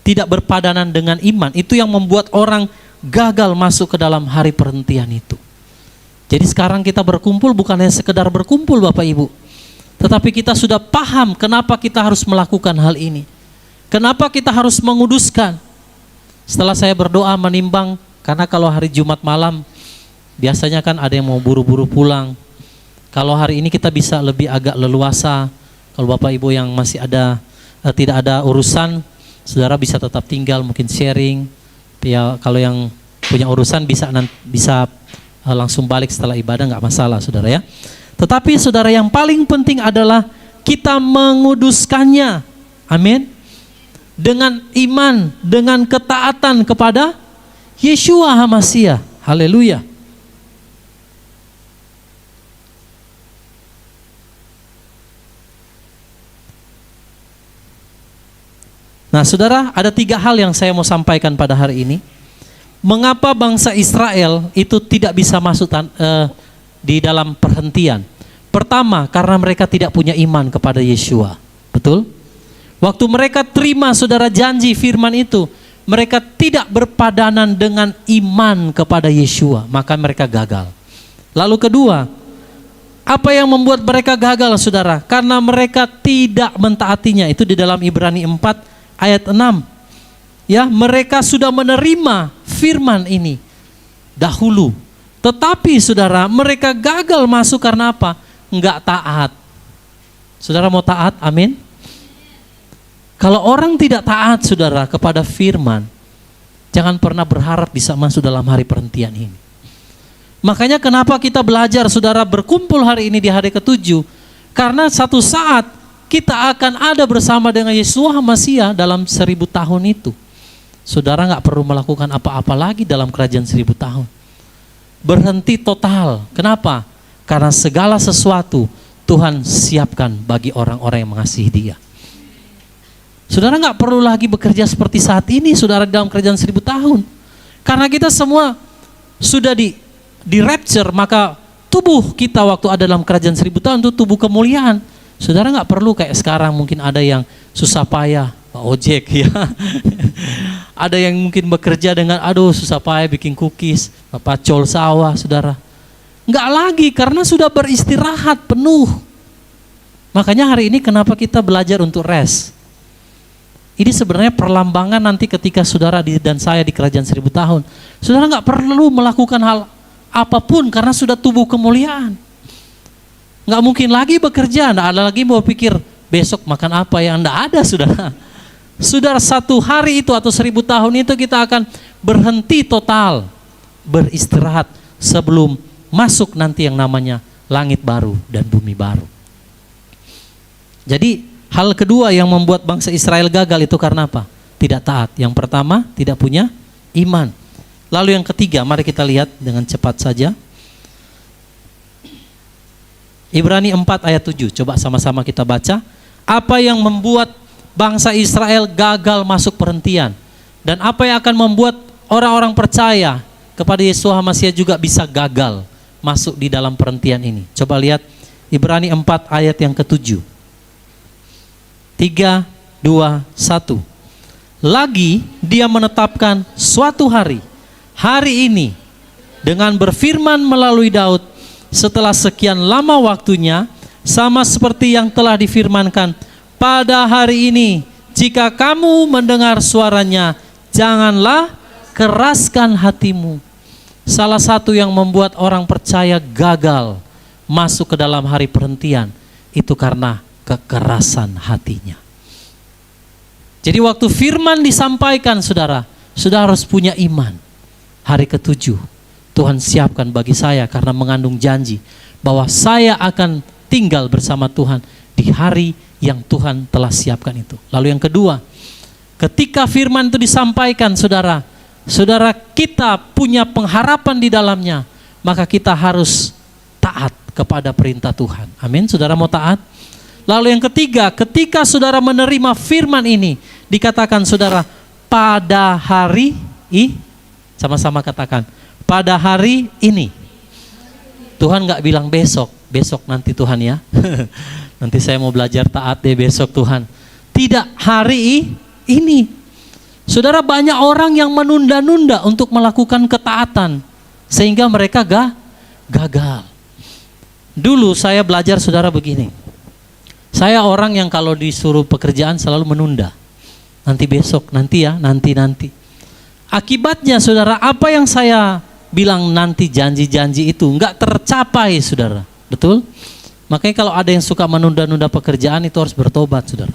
tidak berpadanan dengan iman itu yang membuat orang gagal masuk ke dalam hari perhentian itu. Jadi sekarang kita berkumpul bukan hanya sekedar berkumpul Bapak Ibu, tetapi kita sudah paham kenapa kita harus melakukan hal ini. Kenapa kita harus menguduskan. Setelah saya berdoa menimbang, karena kalau hari Jumat malam biasanya kan ada yang mau buru-buru pulang. Kalau hari ini kita bisa lebih agak leluasa. Kalau Bapak Ibu yang masih ada tidak ada urusan, saudara bisa tetap tinggal, mungkin sharing. Ya kalau yang punya urusan bisa langsung balik setelah ibadah, nggak masalah saudara ya. Tetapi saudara yang paling penting adalah kita menguduskannya. Amin. Dengan iman, dengan ketaatan kepada Yeshua HaMasiah. Haleluya. Nah saudara, ada 3 hal yang saya mau sampaikan pada hari ini. Mengapa bangsa Israel itu tidak bisa masuk di dalam perhentian? Pertama, karena mereka tidak punya iman kepada Yeshua. Betul? Waktu mereka terima saudara janji firman itu, mereka tidak berpadanan dengan iman kepada Yeshua, maka mereka gagal. Lalu kedua, apa yang membuat mereka gagal saudara? Karena mereka tidak mentaatinya. Itu di dalam Ibrani 4 ayat 6. Ya, mereka sudah menerima firman ini dahulu. Tetapi saudara, mereka gagal masuk karena apa? Enggak taat. Saudara mau taat? Amin. Kalau orang tidak taat saudara kepada firman, jangan pernah berharap bisa masuk dalam hari perhentian ini. Makanya kenapa kita belajar saudara berkumpul hari ini di hari ke-7? Karena satu saat kita akan ada bersama dengan Yeshua HaMasiah dalam 1000 tahun itu. Saudara nggak perlu melakukan apa-apa lagi dalam kerajaan 1000 tahun. Berhenti total. Kenapa? Karena segala sesuatu Tuhan siapkan bagi orang-orang yang mengasihi Dia. Saudara nggak perlu lagi bekerja seperti saat ini, saudara dalam kerajaan 1000 tahun. Karena kita semua sudah di rapture, maka tubuh kita waktu ada dalam kerajaan 1000 tahun itu tubuh kemuliaan. Saudara nggak perlu kayak sekarang mungkin ada yang susah payah, Pak ojek ya. Ada yang mungkin bekerja dengan susah payah bikin cookies, pacol sawah saudara. Nggak lagi karena sudah beristirahat penuh. Makanya hari ini kenapa kita belajar untuk rest. Ini sebenarnya perlambangan nanti ketika saudara dan saya di kerajaan 1000 tahun. Saudara nggak perlu melakukan hal apapun karena sudah tubuh kemuliaan. Nggak mungkin lagi bekerja, nggak ada lagi mau pikir besok makan apa yang nggak ada saudara. Saudara satu hari itu atau 1000 tahun itu kita akan berhenti total beristirahat sebelum masuk nanti yang namanya langit baru dan bumi baru. Jadi hal kedua yang membuat bangsa Israel gagal itu karena apa? Tidak taat. Yang pertama tidak punya iman. Lalu yang ketiga, mari kita lihat dengan cepat saja. Ibrani 4 ayat 7, coba sama-sama kita baca. Apa yang membuat bangsa Israel gagal masuk perhentian? Dan apa yang akan membuat orang-orang percaya kepada Yeshua HaMasiah juga bisa gagal masuk di dalam perhentian ini? Coba lihat Ibrani 4 ayat yang ke-7. 3, 2, 1. Lagi dia menetapkan suatu hari ini dengan berfirman melalui Daud, setelah sekian lama waktunya, sama seperti yang telah difirmankan, pada hari ini jika kamu mendengar suaranya, janganlah keraskan hatimu. Salah satu yang membuat orang percaya gagal masuk ke dalam hari perhentian itu karena kekerasan hatinya. Jadi waktu firman disampaikan saudara, saudara harus punya iman. Hari ke-7 Tuhan siapkan bagi saya karena mengandung janji bahwa saya akan tinggal bersama Tuhan di hari yang Tuhan telah siapkan itu. Lalu yang kedua, ketika firman itu disampaikan saudara, saudara kita punya pengharapan di dalamnya, maka kita harus taat kepada perintah Tuhan. Amin, saudara mau taat? Lalu yang ketiga, ketika saudara menerima firman ini, dikatakan saudara, pada hari sama-sama katakan, pada hari ini. Tuhan gak bilang besok, besok nanti Tuhan ya. Nanti saya mau belajar taat deh besok Tuhan. Tidak, hari ini. Saudara, banyak orang yang menunda-nunda untuk melakukan ketaatan, sehingga mereka gagal. Dulu saya belajar saudara begini. Saya orang yang kalau disuruh pekerjaan selalu menunda. Nanti besok, nanti ya, nanti. Akibatnya saudara, apa yang saya bilang nanti janji-janji itu enggak tercapai saudara. Betul? Makanya kalau ada yang suka menunda-nunda pekerjaan itu harus bertobat saudara.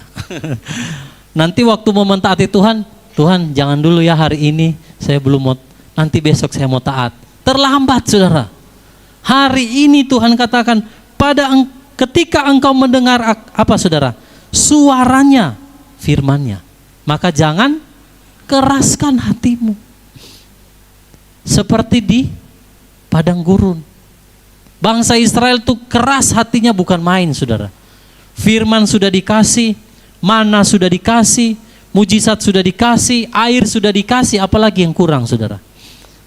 Nanti waktu mau mentaati Tuhan, Tuhan jangan dulu ya hari ini, saya belum mau, nanti besok saya mau taat. Terlambat saudara. Hari ini Tuhan katakan, ketika engkau mendengar apa saudara? Suaranya, firmannya. Maka jangan keraskan hatimu. Seperti di padang gurun. Bangsa Israel itu keras hatinya bukan main saudara. Firman sudah dikasih, mana sudah dikasih, mujizat sudah dikasih, air sudah dikasih, apalagi yang kurang saudara.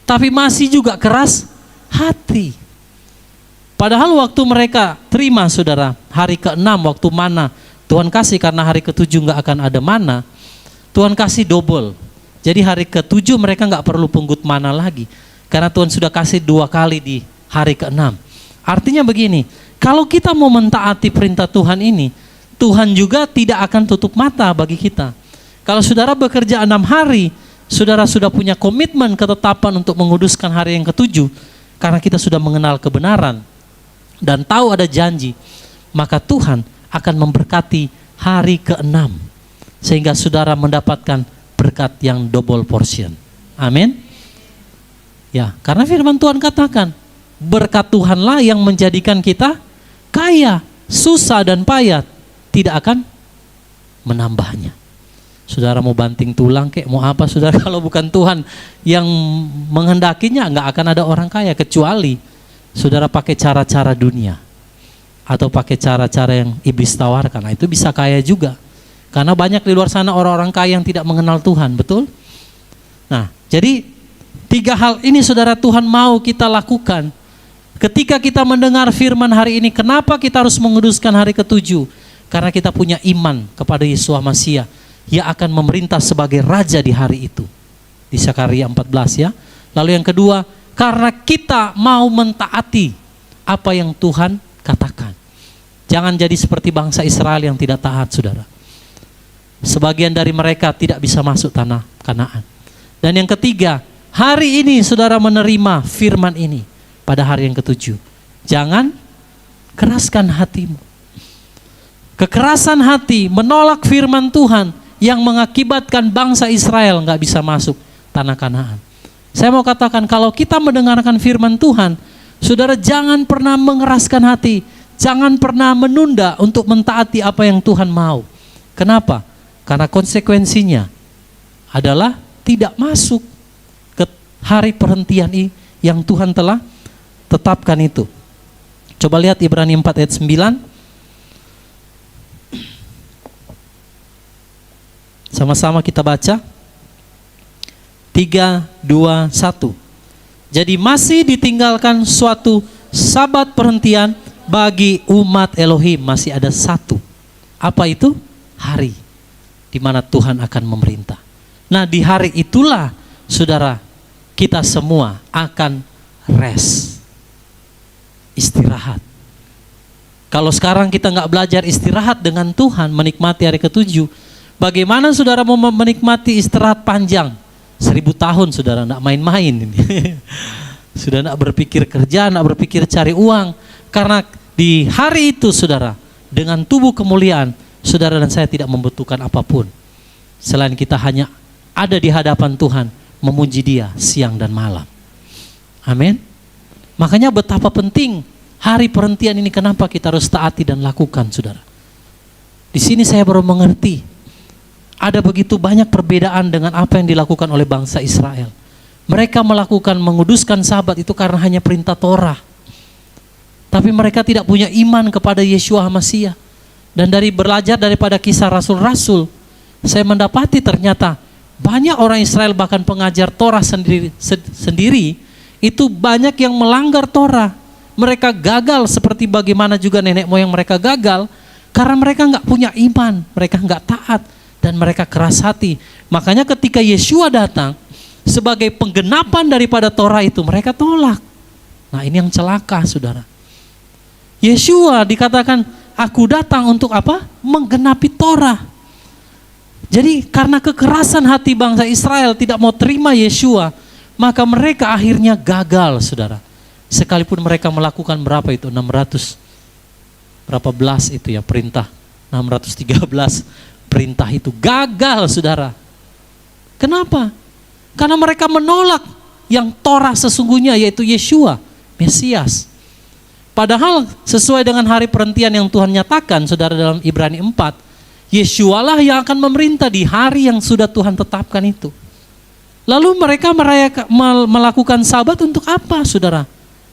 Tapi masih juga keras hati. Padahal waktu mereka terima saudara, hari ke-6 waktu mana Tuhan kasih, karena hari ke-7 gak akan ada mana, Tuhan kasih double. Jadi hari ke-7 mereka gak perlu pungut mana lagi, karena Tuhan sudah kasih 2 kali di hari ke-6. Artinya begini, kalau kita mau mentaati perintah Tuhan ini, Tuhan juga tidak akan tutup mata bagi kita. Kalau saudara bekerja 6 hari, saudara sudah punya komitmen ketetapan untuk menguduskan hari yang ke-7, karena kita sudah mengenal kebenaran dan tahu ada janji, maka Tuhan akan memberkati hari ke-6 sehingga saudara mendapatkan berkat yang double portion. Amin. Ya, karena firman Tuhan katakan, berkat Tuhanlah yang menjadikan kita kaya, susah dan payah tidak akan menambahnya. Saudara mau banting tulang kek, mau apa saudara, kalau bukan Tuhan yang menghendakinya, nggak akan ada orang kaya, kecuali saudara pakai cara-cara dunia atau pakai cara-cara yang iblis tawarkan. Nah, itu bisa kaya juga, karena banyak di luar sana orang-orang kaya yang tidak mengenal Tuhan, betul? Nah, jadi 3 hal ini saudara Tuhan mau kita lakukan. Ketika kita mendengar firman hari ini, kenapa kita harus menguduskan hari ke-7? Karena kita punya iman kepada Yeshua Masiah, Ia akan memerintah sebagai raja di hari itu. Di Zakaria 14 ya. Lalu yang kedua, karena kita mau mentaati apa yang Tuhan katakan. Jangan jadi seperti bangsa Israel yang tidak taat saudara. Sebagian dari mereka tidak bisa masuk tanah Kanaan. Dan yang ketiga, hari ini saudara menerima firman ini pada hari yang ke-7. Jangan keraskan hatimu. Kekerasan hati menolak firman Tuhan yang mengakibatkan bangsa Israel nggak bisa masuk tanah Kanaan. Saya mau katakan, kalau kita mendengarkan firman Tuhan, saudara jangan pernah mengeraskan hati, jangan pernah menunda untuk mentaati apa yang Tuhan mau. Kenapa? Karena konsekuensinya adalah tidak masuk ke hari perhentian yang Tuhan telah tetapkan itu. Coba lihat Ibrani 4 ayat 9. Sama-sama kita baca. 3, 2, 1. Jadi masih ditinggalkan suatu sabat perhentian bagi umat Elohim. Masih ada satu. Apa itu? Hari di mana Tuhan akan memerintah. Nah, di hari itulah saudara, kita semua akan rest, istirahat. Kalau sekarang kita nggak belajar istirahat dengan Tuhan, menikmati hari ke-7, bagaimana saudara mau menikmati istirahat panjang? 1000 tahun saudara, nggak main-main ini. Sudah nggak berpikir kerja, nggak berpikir cari uang. Karena di hari itu saudara, dengan tubuh kemuliaan, saudara dan saya tidak membutuhkan apapun selain kita hanya ada di hadapan Tuhan, memuji Dia siang dan malam. Amin. Makanya betapa penting hari perhentian ini, kenapa kita harus taati dan lakukan, saudara. Di sini saya baru mengerti ada begitu banyak perbedaan dengan apa yang dilakukan oleh bangsa Israel. Mereka melakukan menguduskan Sabat itu karena hanya perintah Torah. Tapi mereka tidak punya iman kepada Yeshua Hamasyah. Dan dari belajar daripada kisah rasul-rasul, saya mendapati ternyata banyak orang Israel, bahkan pengajar Torah sendiri itu banyak yang melanggar Torah. Mereka gagal seperti bagaimana juga nenek moyang mereka gagal, karena mereka nggak punya iman, mereka nggak taat, dan mereka keras hati. Makanya ketika Yeshua datang sebagai penggenapan daripada Torah itu, mereka tolak. Nah, ini yang celaka, saudara. Yeshua dikatakan, aku datang untuk apa? Menggenapi Torah. Jadi karena kekerasan hati bangsa Israel tidak mau terima Yeshua, maka mereka akhirnya gagal, saudara. Sekalipun mereka melakukan berapa itu? 613 itu ya perintah. 613 perintah itu gagal, saudara. Kenapa? Karena mereka menolak yang Torah sesungguhnya, yaitu Yeshua, Mesias. Padahal sesuai dengan hari perhentian yang Tuhan nyatakan, saudara, dalam Ibrani 4, Yeshua lah yang akan memerintah di hari yang sudah Tuhan tetapkan itu. Lalu mereka melakukan Sabat untuk apa, saudara?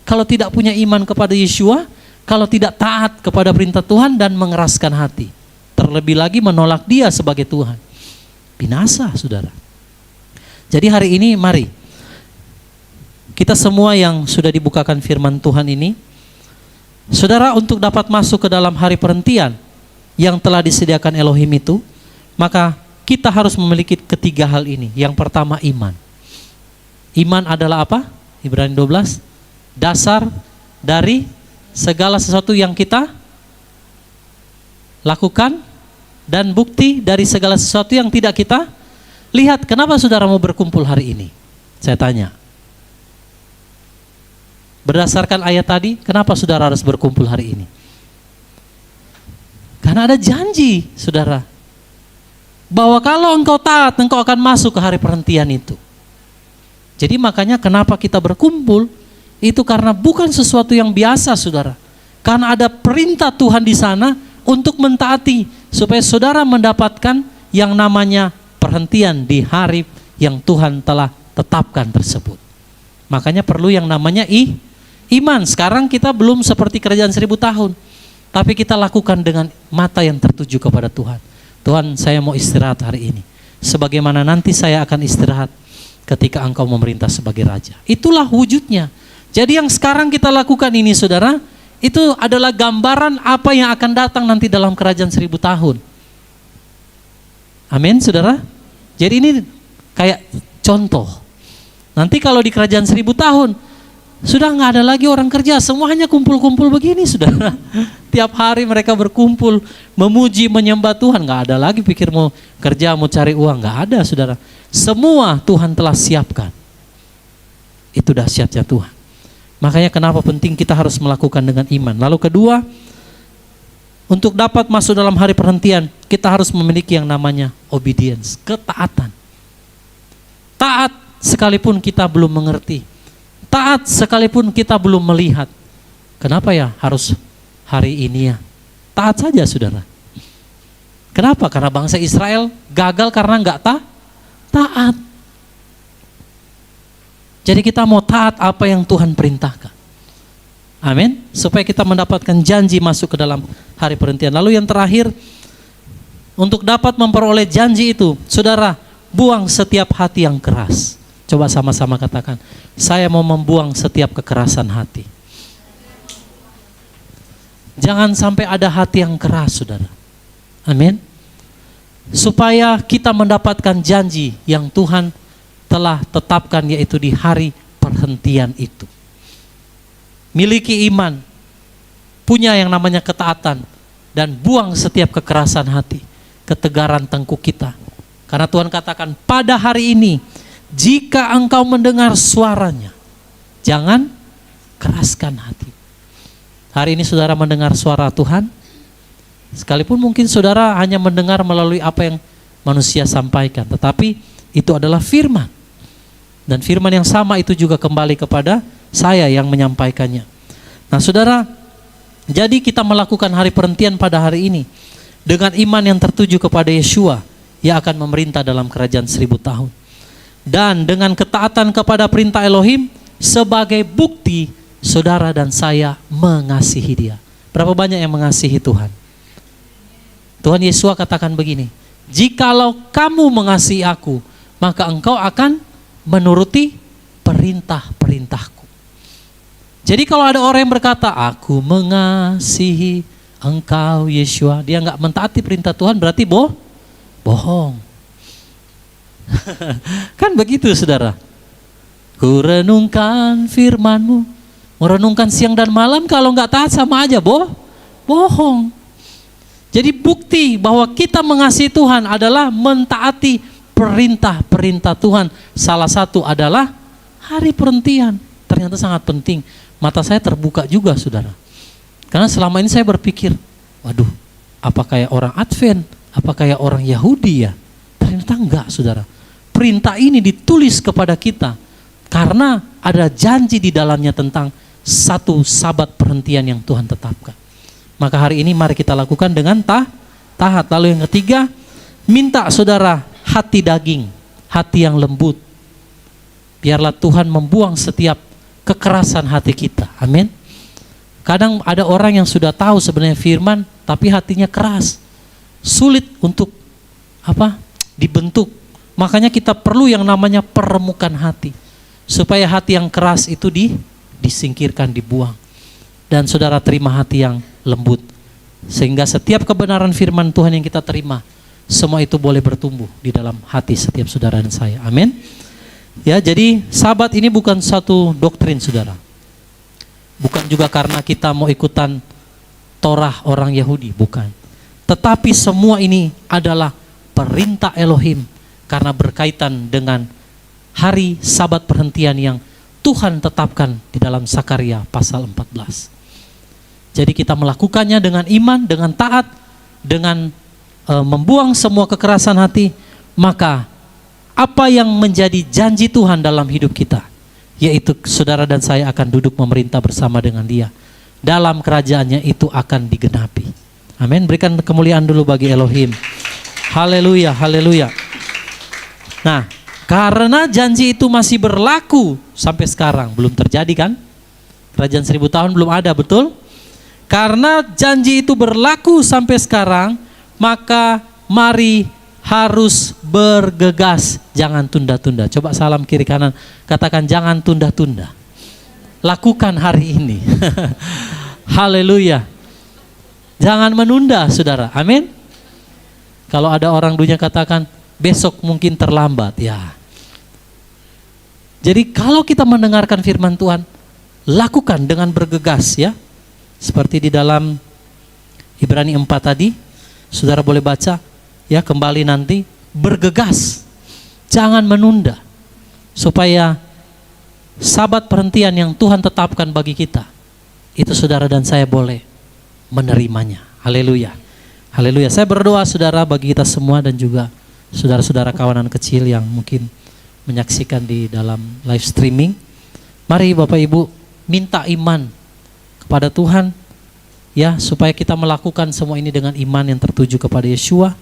Kalau tidak punya iman kepada Yeshua, kalau tidak taat kepada perintah Tuhan dan mengeraskan hati. Terlebih lagi menolak Dia sebagai Tuhan. Binasa, saudara. Jadi hari ini mari kita semua yang sudah dibukakan firman Tuhan ini, saudara, untuk dapat masuk ke dalam hari perhentian yang telah disediakan Elohim itu, maka kita harus memiliki ketiga hal ini. Yang pertama, iman. Iman adalah apa? Ibrani 12, dasar dari segala sesuatu yang kita lakukan dan bukti dari segala sesuatu yang tidak kita lihat. Kenapa saudara mau berkumpul hari ini? Saya tanya. Berdasarkan ayat tadi, kenapa saudara harus berkumpul hari ini? Karena ada janji, saudara, bahwa kalau engkau taat, engkau akan masuk ke hari perhentian itu. Jadi makanya kenapa kita berkumpul, itu karena bukan sesuatu yang biasa, saudara. Karena ada perintah Tuhan di sana untuk mentaati, supaya saudara mendapatkan yang namanya perhentian di hari yang Tuhan telah tetapkan tersebut. Makanya perlu yang namanya iman. Sekarang kita belum seperti kerajaan 1000 tahun. Tapi kita lakukan dengan mata yang tertuju kepada Tuhan. Tuhan, saya mau istirahat hari ini. Sebagaimana nanti saya akan istirahat ketika Engkau memerintah sebagai Raja. Itulah wujudnya. Jadi yang sekarang kita lakukan ini, saudara, itu adalah gambaran apa yang akan datang nanti dalam kerajaan 1000 tahun. Amin, saudara. Jadi ini kayak contoh. Nanti kalau di kerajaan 1000 tahun, sudah nggak ada lagi orang kerja, semuanya kumpul-kumpul begini, saudara. Tiap hari mereka berkumpul, memuji, menyembah Tuhan. Nggak ada lagi pikir mau kerja, mau cari uang. Nggak ada, saudara. Semua Tuhan telah siapkan. Itu dahsyatnya Tuhan. Makanya kenapa penting kita harus melakukan dengan iman. Lalu kedua, untuk dapat masuk dalam hari perhentian, kita harus memiliki yang namanya obedience, ketaatan. Taat sekalipun kita belum mengerti. Taat sekalipun kita belum melihat. Kenapa ya harus hari ini ya? Taat saja, saudara. Kenapa? Karena bangsa Israel gagal karena nggak taat. Jadi kita mau taat apa yang Tuhan perintahkan. Amin. Supaya kita mendapatkan janji masuk ke dalam hari perhentian. Lalu yang terakhir, untuk dapat memperoleh janji itu, saudara, buang setiap hati yang keras. Coba sama-sama katakan, saya mau membuang setiap kekerasan hati. Jangan sampai ada hati yang keras, saudara. Amin. Supaya kita mendapatkan janji yang Tuhan telah tetapkan, yaitu di hari perhentian itu. Miliki iman, punya yang namanya ketaatan, dan buang setiap kekerasan hati, ketegaran tengkuk kita. Karena Tuhan katakan, pada hari ini, jika engkau mendengar suaranya, jangan keraskan hati. Hari ini saudara mendengar suara Tuhan, Sekalipun mungkin saudara hanya mendengar melalui apa yang manusia sampaikan, tetapi itu adalah firman. Dan firman yang sama itu juga kembali kepada saya yang menyampaikannya. Nah saudara, jadi kita melakukan hari perhentian pada hari ini dengan iman yang tertuju kepada Yeshua yang akan memerintah dalam kerajaan 1000 tahun. Dan dengan ketaatan kepada perintah Elohim sebagai bukti saudara dan saya mengasihi Dia. Berapa banyak yang mengasihi Tuhan? Tuhan Yesus katakan begini, jikalau kamu mengasihi aku, maka engkau akan menuruti perintah-perintahku. Jadi kalau ada orang yang berkata, aku mengasihi engkau Yeshua, dia nggak mentaati perintah Tuhan, berarti bohong. Kan begitu saudara. Ku renungkan firman-Mu, merenungkan siang dan malam, kalau nggak taat sama aja bohong. Jadi bukti bahwa kita mengasihi Tuhan adalah mentaati perintah-perintah Tuhan. Salah satu adalah hari perhentian. Ternyata sangat penting. Mata saya terbuka juga saudara. Karena selama ini saya berpikir, waduh, apa kayak orang Advent? Apa kayak orang Yahudi ya? Ternyata enggak saudara. Perintah ini ditulis kepada kita karena ada janji di dalamnya tentang satu sabat perhentian yang Tuhan tetapkan. Maka hari ini mari kita lakukan dengan taat. Lalu yang ketiga, minta saudara hati daging, hati yang lembut. Biarlah Tuhan membuang setiap kekerasan hati kita. Amin. Kadang ada orang yang sudah tahu sebenarnya firman, tapi hatinya keras. Sulit untuk dibentuk. Makanya kita perlu yang namanya peremukan hati. Supaya hati yang keras itu disingkirkan, dibuang. Dan saudara terima hati yang lembut. Sehingga setiap kebenaran firman Tuhan yang kita terima, semua itu boleh bertumbuh di dalam hati setiap saudara dan saya. Amin. Ya, jadi sabat ini bukan satu doktrin saudara. Bukan juga karena kita mau ikutan Torah orang Yahudi, bukan. Tetapi semua ini adalah perintah Elohim karena berkaitan dengan hari sabat perhentian yang Tuhan tetapkan di dalam Sakaria pasal 14. Jadi kita melakukannya dengan iman, dengan taat, dengan membuang semua kekerasan hati, maka apa yang menjadi janji Tuhan dalam hidup kita, yaitu saudara dan saya akan duduk memerintah bersama dengan Dia. Dalam kerajaannya itu akan digenapi. Amin. Berikan kemuliaan dulu bagi Elohim. Haleluya, haleluya. Nah, karena janji itu masih berlaku sampai sekarang, belum terjadi kan? Kerajaan 1000 tahun belum ada, betul? Karena janji itu berlaku sampai sekarang, maka mari harus bergegas, jangan tunda-tunda. Coba salam kiri kanan, katakan jangan tunda-tunda. Lakukan hari ini. Haleluya. Jangan menunda saudara, amin. Kalau ada orang dunia katakan besok mungkin terlambat, ya. Jadi kalau kita mendengarkan firman Tuhan, lakukan dengan bergegas ya. Seperti di dalam Ibrani 4 tadi, saudara boleh baca ya kembali nanti, bergegas, jangan menunda, supaya sabat perhentian yang Tuhan tetapkan bagi kita, itu saudara dan saya boleh menerimanya. Haleluya, haleluya. Saya berdoa saudara bagi kita semua dan juga saudara-saudara kawanan kecil yang mungkin menyaksikan di dalam live streaming. Mari Bapak Ibu minta iman kepada Tuhan ya, supaya kita melakukan semua ini dengan iman yang tertuju kepada Yeshua.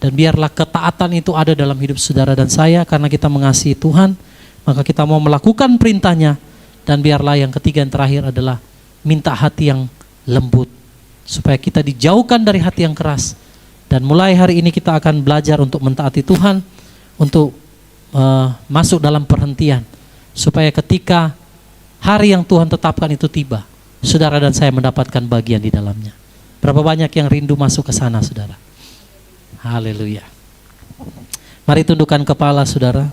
Dan biarlah ketaatan itu ada dalam hidup saudara dan saya, karena kita mengasihi Tuhan, maka kita mau melakukan perintahnya. Dan biarlah yang ketiga yang terakhir adalah minta hati yang lembut, supaya kita dijauhkan dari hati yang keras. Dan mulai hari ini kita akan belajar untuk mentaati Tuhan, untuk masuk dalam perhentian, supaya ketika hari yang Tuhan tetapkan itu tiba, saudara dan saya mendapatkan bagian di dalamnya. Berapa banyak yang rindu masuk ke sana saudara? Haleluya. Mari tundukkan kepala saudara.